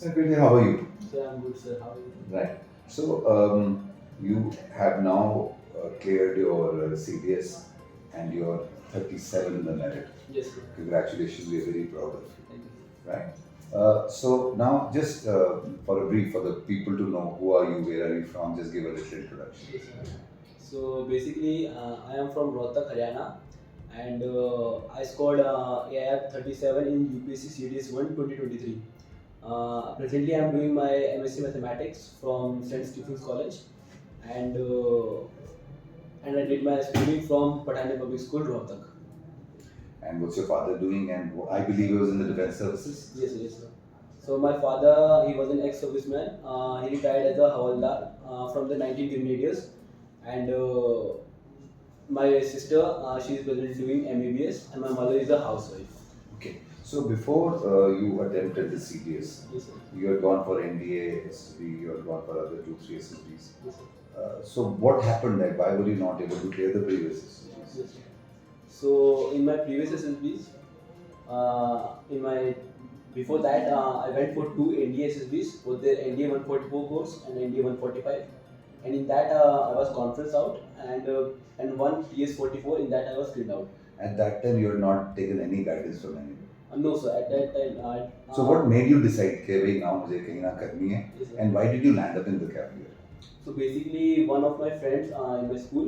Good, how are you? Sir, I'm good, sir. How are you? Right. So, you have now cleared your CDS and you're 37 in the merit. Yes, sir. Congratulations, we are very proud of you. Thank you. Right. So now, just for a brief, for the people to know who are you, where are you from, just give a little introduction. Yes, sir. So basically, I am from Rohtak, Haryana, and I scored AF 37 in UPSC CDS 1 2023. Presently, I am doing my MSc Mathematics from St. Stephen's College, and I did my schooling from Patani Public School, Rohtak. And what's your father doing? And I believe he was in the defense services. Yes, yes, sir. So my father, he was an ex-serviceman. He retired as a Havaldar from the 19 Grenadiers, and my sister, she is presently doing MBBS, and my mother is a housewife. Okay. So before you attempted the CDS, Yes, sir. you had gone for NDA, SSB, you had gone for other 2-3 SSBs. Yes, sir. So what happened there? Why were you not able to clear the previous SSBs? Yes, sir. So in my previous SSBs, in my before that, I went for two NDA SSBs, both the NDA 144 course and NDA 145. And in that, I was conference out, and one TS 44. In that, I was screened out. At that time, you had not taken any guidance from anyone. No, sir. At that time, So what made you decide कि भाई now मुझे कहीं ना करनी है? Yes, sir. And why did you land up in the Cavalier? So basically, one of my friends in my school,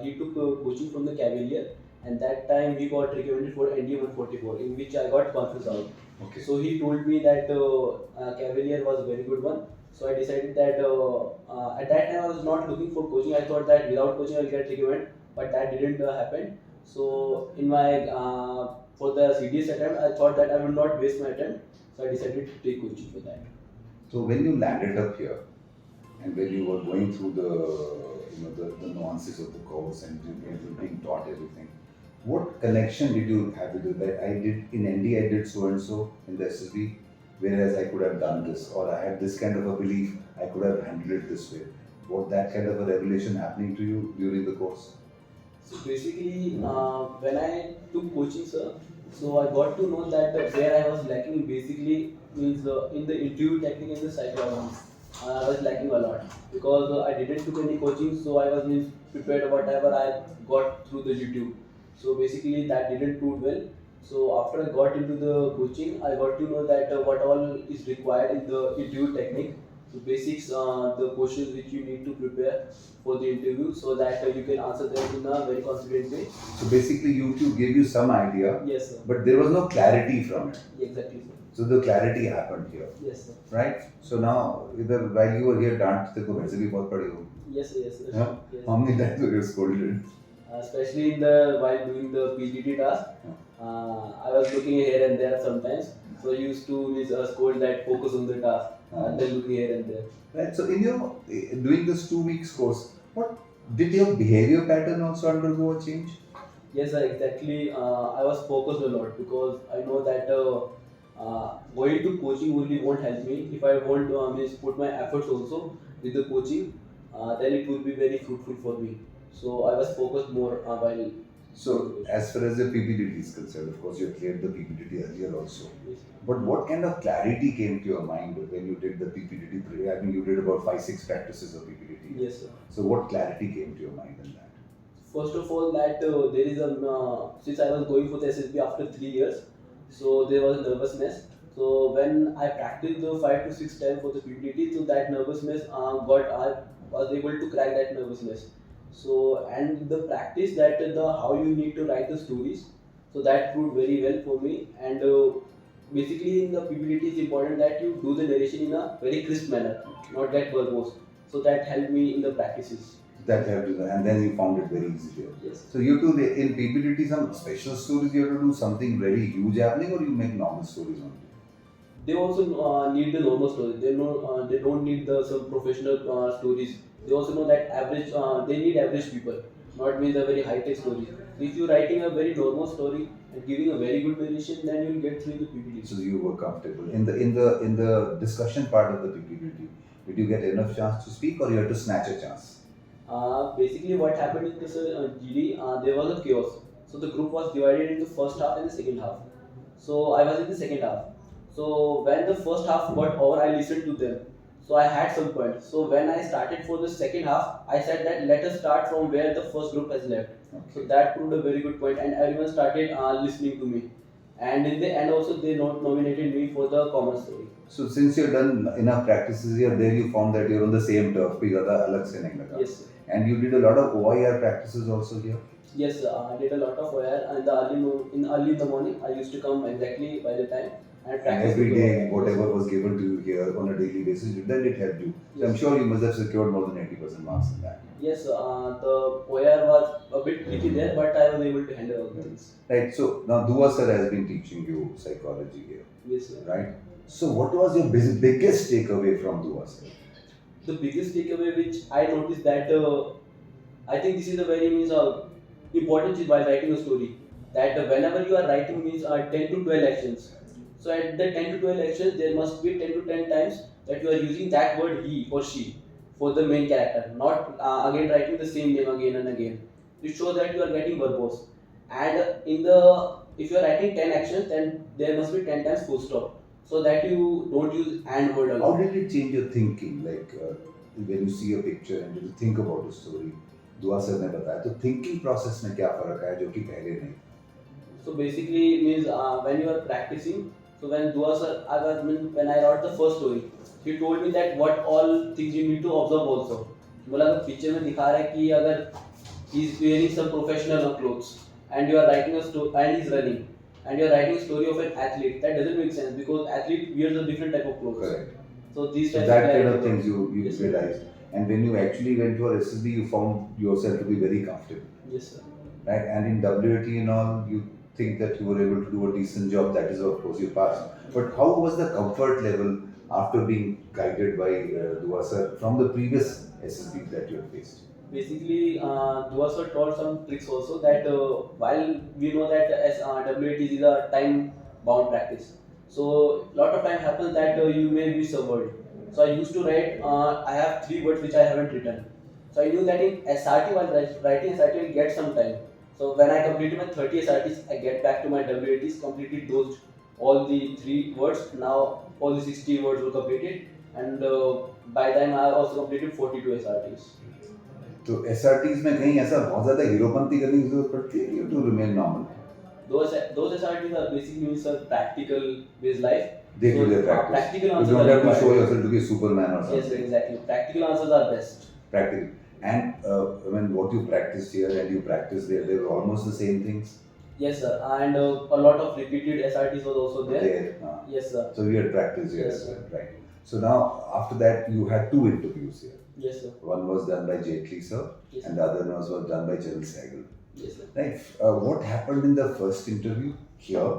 he took coaching from the Cavalier, and that time he got recommended for NDA 144, in which I got conference out. Okay. So he told me that Cavalier was a very good one. So I decided that at that time I was not looking for coaching. I thought that without coaching I'll get recommended, but that didn't happen. So in my for the CDS attempt, I thought that I will not waste my attempt. So I decided to take coaching for that. So when you landed up here, and when you were going through the nuances of the course and you were being taught everything, what connection did you have with it? That I did in ND, I did so and so in the SSB, whereas I could have done this, or I had this kind of a belief, I could have handled it this way. Was that kind of a revelation happening to you during the course? So basically, when I took coaching, sir, so I got to know that where I was lacking basically means in the interview technique and the psychology. I was lacking a lot because I didn't took any coaching, so I was means prepared whatever I got through the YouTube. So basically, that didn't prove well. So after I got into the coaching, I got to know that what all is required in the interview technique. So basics, the questions which you need to prepare for the interview, so that you can answer them in a very confident way. So basically, YouTube gave you some idea, Yes, sir. but there was no clarity from it. Exactly, sir. So the clarity happened here, Yes, sir. right? So now, either while you were here, डांट तेरे को घर से भी बहुत पड़ी होगी. Yes, sir. Yes, sir. Huh? Yes. How many times were you scolded? Especially in the while doing the PGT task, I was looking here and there sometimes. So I used to scold that focus on the task and then looking here and there. Right. So in your doing this 2 weeks course, what did your behavior pattern also undergo a change? Yes, sir. Exactly. I was focused a lot because I know that going to coaching only won't help me. If I want to put my efforts also with the coaching, then it will be very fruitful for me. So I was focused more while. So as far as the PPTT is concerned, of course you cleared the PPTT earlier also. Yes. But what kind of clarity came to your mind when you did the PPTT? I mean, you did about 5-6 practices of PPTT. Yes, sir. So what clarity came to your mind in that? First of all, that there is a since I was going for the SSB after 3 years, so there was nervousness. So when I practiced the 5 to 6 times for the PPT, so that nervousness I was able to crack that nervousness. So and the practice that the how you need to write the stories, so that proved very well for me. And basically in the PPT it's important that you do the narration in a very crisp manner, not get verbose. So that helped me in the practices. That helped you, and then you found it very easy here. Yes. So you do in PPTT some special stories. You have to do something very huge happening, or you make normal stories only. They also need the normal story. They know they don't need the some professional stories. They also know that average. They need average people, not means a very high tech story. If you're writing a very normal story and giving a very good narration, then you'll get through the PPT. So you were comfortable in the discussion part of the PPTT. Did you get enough chance to speak, or you had to snatch a chance? Basically, what happened in this GD, there was a chaos. So the group was divided into first half and the second half. So I was in the second half. So when the first half got over, I listened to them. So I had some points. So when I started for the second half, I said that let us start from where the first group has left. So that proved a very good point, and everyone started listening to me. And in the end, also they nominated me for the common story. So since you've done enough practices here, there you found that you're on the same turf. कोई ज़्यादा अलग से नहीं लगा. Yes, sir. And you did a lot of OIR practices also here. Yes, I did a lot of OIR, and the early in the morning, I used to come exactly by the time and And practice. every with the day, OIR. whatever was given to you here on a daily basis, then it helped you. So I'm Yes. sure you must have secured more than 80% marks in that. Yes, the OIR was a bit tricky there, but I was able to handle all the things. Right. So now Dua sir has been teaching you psychology here, Yes, sir. right? So what was your biggest takeaway from Dua sir? The biggest takeaway which I noticed that I think this is a very important thing while writing a story. That whenever you are writing 10 to 12 actions. So at the 10 to 12 actions, there must be 10 to 10 times that you are using that word he or she for the main character, not again writing the same name again and again. To show that you are getting verbose. And if you are writing 10 actions, then there must be 10 times full stop, so that you don't use and word How alone. did it change your thinking? Like when you see a picture and you think about a story, दुआ sir ने बताया तो thinking process में क्या फर्क है जो कि पहले नहीं. So basically means when you are practicing, so when Dua sir, when I wrote the first story, he told me that what all things you need to observe also. बोला अगर पिक्चर में दिखा रहा है कि अगर he is wearing some professional clothes and you are writing a story and he is running and you are writing a story of an athlete, that doesn't make sense because athlete wears a different type of clothes. Correct. So these So types that of kind of clarity. things you Yes, sir. realized. And when you actually went for SSB, you found yourself to be very comfortable. Yes, sir. Right? And in WAT and all, you think that you were able to do a decent job. That is, of course, you passed. But how was the comfort level after being guided by Dua sir from the previous SSB that you had faced? Basically, Dua sir taught some tricks also that while we know that as WAT is a time-bound practice, so lot of time happens that you may miss a word. So I used to write. I have 3 words which I haven't written. So I knew that in SRT while writing SRT will get some time. So when I completed my 30 SRTs, I get back to my WATs, completed those all the 3 words. Now all the 60 words were completed, and by then I also completed 42 SRTs. तो SRTs में कहीं ऐसा बहुत ज़्यादा हीरोपंती करने की जरूरत पड़ती है कि to remain normal? Those SRTs are basically means a practical based life. They do So, their practice. practical You answers don't are have to show required. yourself to be a Superman or something. Yes, exactly. Practical answers are best. Practical. And when what you practiced here and you practiced there, they were almost the same things. Yes, sir. And a lot of repeated SRTs was also there. There. Yes, sir. So we had practice here Yes, as well, right? So now after that you had 2 interviews here. Yes, sir. One was done by Jetli sir, Yes, and the other was done by General Sehgal. Yes, sir. Right? What happened in the first interview here,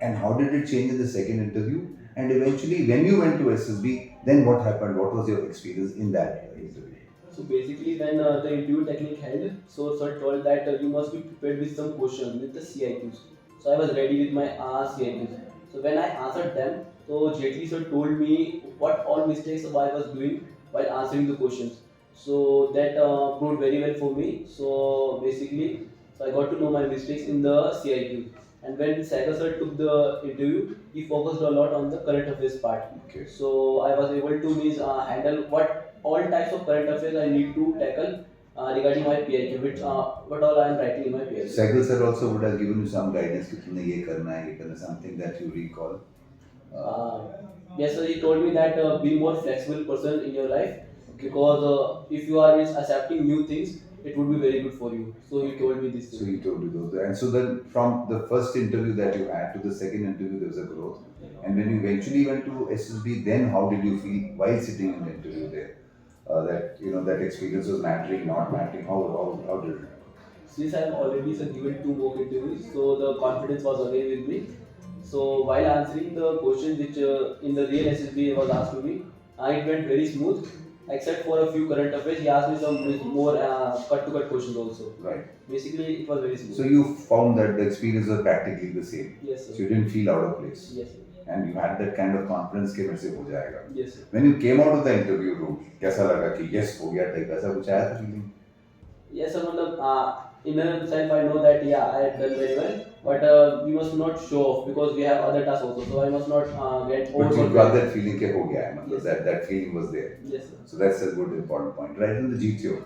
and how did it change in the second interview? And eventually, when you went to SSB, then what happened? What was your experience in that interview? So basically, when the interview technique held, so sir told that you must be prepared with some questions with the CIQs. So I was ready with my CIQs. So when I answered them, so Jetli sir told me what all mistakes I was doing while answering the questions. So that proved very well for me. So basically, so I got to know my mistakes in the CIQ. And when Sehgal sir took the interview, he focused a lot on the current affairs part. Okay. So I was able to handle what all types of current affairs I need to tackle regarding my PIQ, which what all I am writing in my PIQ. Sehgal sir also would have given you some guidance कि तुमने ये करना है, ये करना, something that you recall. Yes, sir. He told me that be more flexible person in your life, because if you are accepting new things, it would be very good for you. So he told me this So thing. he told you those. And so then from the first interview that you had to the second interview, there was a growth. And when you eventually went to SSB, then how did you feel while sitting in the interview there? That that experience was mattering, not mattering. How did it? Since I have already given 2 mock interviews, so the confidence was again with me. So while answering the questions which in the real SSB was asked to me, it went very smooth. Except for a few current affairs, he asked me some more cut-to-cut questions also. Right. Basically, it was very smooth. So you found that the experience was practically the same. Yes, So sir. you didn't feel out of place. Yes, sir. And you had that kind of confidence कि मेरे से हो जाएगा. Yes, sir. When you came out of the interview room, कैसा लगा कि yes हो गया टाइप ऐसा कुछ आया था feeling? Yes, sir. inner self I know that yeah I have done very well, but we must not show off because we have other tasks also. So I must not get But you got overconfident. that feeling ke ho gaya hai, matlab Yes, that feeling was there. yes, sir. So that's a good important point. Right in the GTO,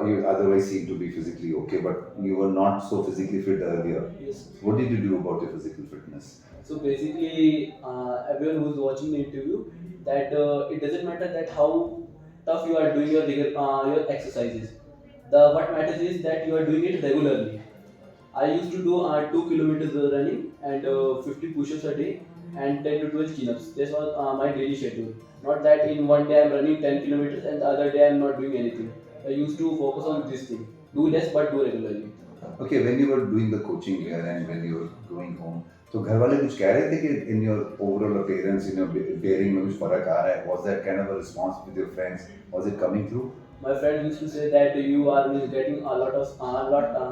you otherwise seem to be physically okay, but you were not so physically fit earlier. Yes. What did you do about your physical fitness? So basically, everyone who's watching the interview, that it doesn't matter that how tough you are doing your exercises. The what matters is that you are doing it regularly. I used to do 2 kilometers running and 50 push-ups a day and 10 to 12 chin-ups. This was my daily schedule. Not that in one day I'm running 10 kilometers and the other day I'm not doing anything. I used to focus on this thing. Do less but do regularly. Okay, when you were doing the coaching here and when you were going home, तो घर वाले कुछ कह रहे थे कि in your overall appearance, in your bearing में कुछ फर्क आ रहा है? Was that kind of a response with your friends? Was it coming through? My friend used to say that you are getting a lot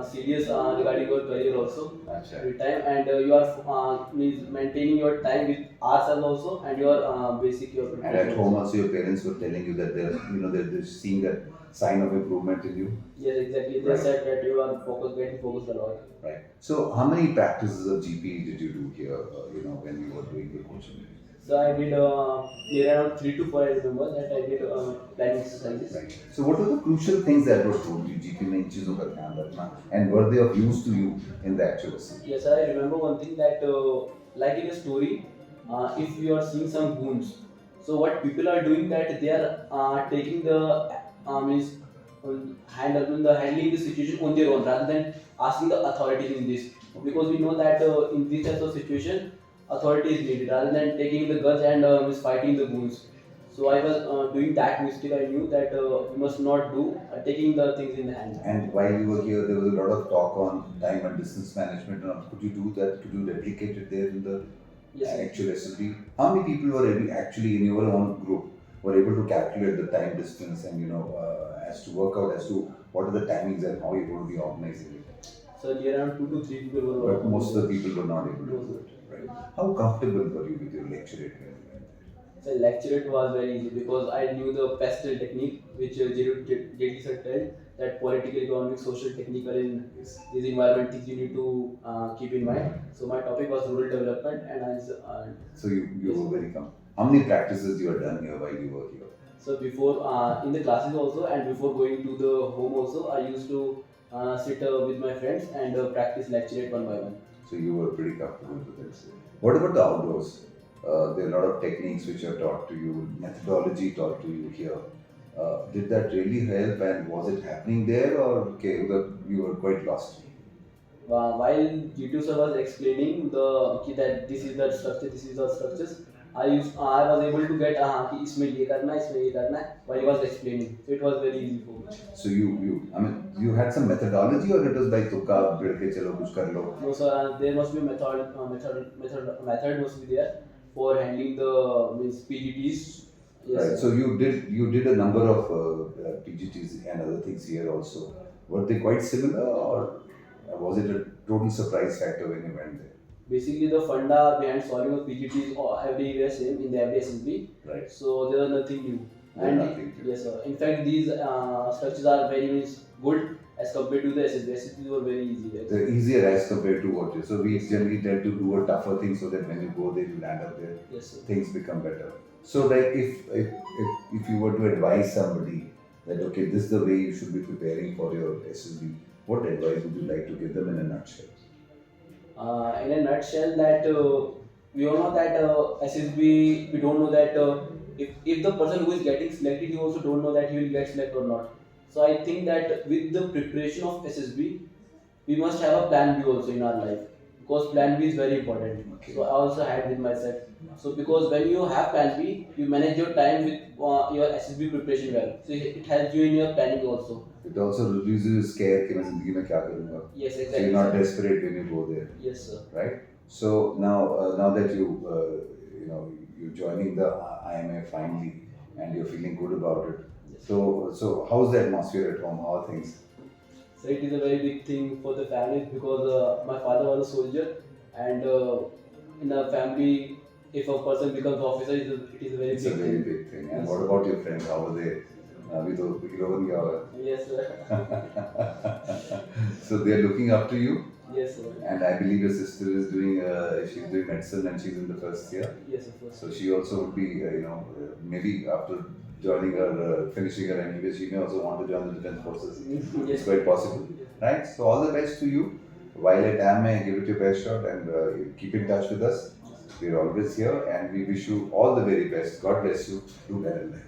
serious regarding your career also अच्छा. every time, and you are maintaining your time with ourselves also and your basic your And preparation at home also. also your parents were telling you that they're seeing that sign of improvement in you. Yes, exactly. They Right. said that you are getting focused a lot. Right. So how many practices of GP did you do here? When you were doing the coaching. So I did near around 3 to 4. I remember that I did planning exercises. Right. So what were the crucial things that were told you GP में इन चीजों का ध्यान रखना, and were they of use to you in the actual lesson? Yes, sir, I remember one thing that like in a story, if you are seeing some wounds, so what people are doing that they are taking the means handling the situation on their own rather than asking the authorities in this, because we know that in this type of situation authority is needed rather than taking the guns and means fighting the wounds. So I was doing that mistake. I knew that we must not do taking the things in the hand. And while you were here, there was a lot of talk on time and distance management. And all. Could you do that? Could you replicate it there in the Yes, sir. actual SLB? How many people were actually in your own group were able to calculate the time, distance, and as to work out as to what are the timings and how you're going to be organizing it? So near around 2 to 3 people were. But most of the people were not able to do it. Right? How comfortable were you with your lecture at So lecture was very easy because I knew the pastel technique which JD sir told that political, economic, social, technical in these environment things you need to keep in mind. So my topic was rural development and So you yes. were very comfortable. How many practices you have done here while you were here? So before in the classes also and before going to the home also I used to sit with my friends and practice lecture one by one. So you were pretty comfortable with it. What about the outdoors? There are a lot of techniques which are taught to you, methodology taught to you here. Did that really help, and was it happening there, or you were quite lost? While G2 sir was explaining that this is the structure, this is the structures, I was able to get कि इसमें ये करना है, इसमें ये करना है while he was explaining. So it was very easy for me. So you had some methodology, or it was by तुक्का भिड़ के चलो कुछ कर लो? No sir, there must be method must be there for handling the means PGTs. Yes. Right. So you did a number of PGTs and other things here also. Were they quite similar, or was it a total surprise factor when you went there? Basically, the funda behind solving of PGT is everywhere same in the every SLB. Right. So there was nothing new. There's nothing new. Yes, sir. In fact, these structures are very good as compared to the SLB. SLBs were very easy. Yes. They're easier as compared to what you. So we generally tend to do a tougher thing so that when you go there, you land up there. Yes, sir. Things become better. So like if you were to advise somebody that okay, this is the way you should be preparing for your SLB, what advice would you like to give them in a nutshell? In a nutshell, that we all know that SSB, we don't know that if the person who is getting selected, you also don't know that he will get selected or not. So I think that with the preparation of SSB, we must have a plan B also in our life, because plan B is very important. Okay. So I also had with myself. So because when you have plan B, you manage your time with your SSB preparation well. So it helps you in your planning also. It also reduces your scare कि मैं जिंदगी में क्या करूँगा. Yes, So exactly. you're not desperate when you go there. Yes, sir. Right? So now that you're joining the IMA finally and you're feeling good about it. Yes. So how's the atmosphere at home? How are things? So it is a very big thing for the family because my father was a soldier, and in a family, if a person becomes officer, it is a very It's big a very thing. big thing. And Yes. what about your friends? How are they? अभी तो hero बन गया होगा. Yes, sir. So they are looking up to you, Yes, sir. and I believe your sister is doing she's doing medicine and she's in the first year. Yes, of course. So she also would be maybe after joining her finishing her MBA she may also want to join the defense forces. Yes. It's quite possible, right? So all the best to you. While at AM, give it your best shot and keep in touch with us. We're always here and we wish you all the very best. God bless you. Do better in life.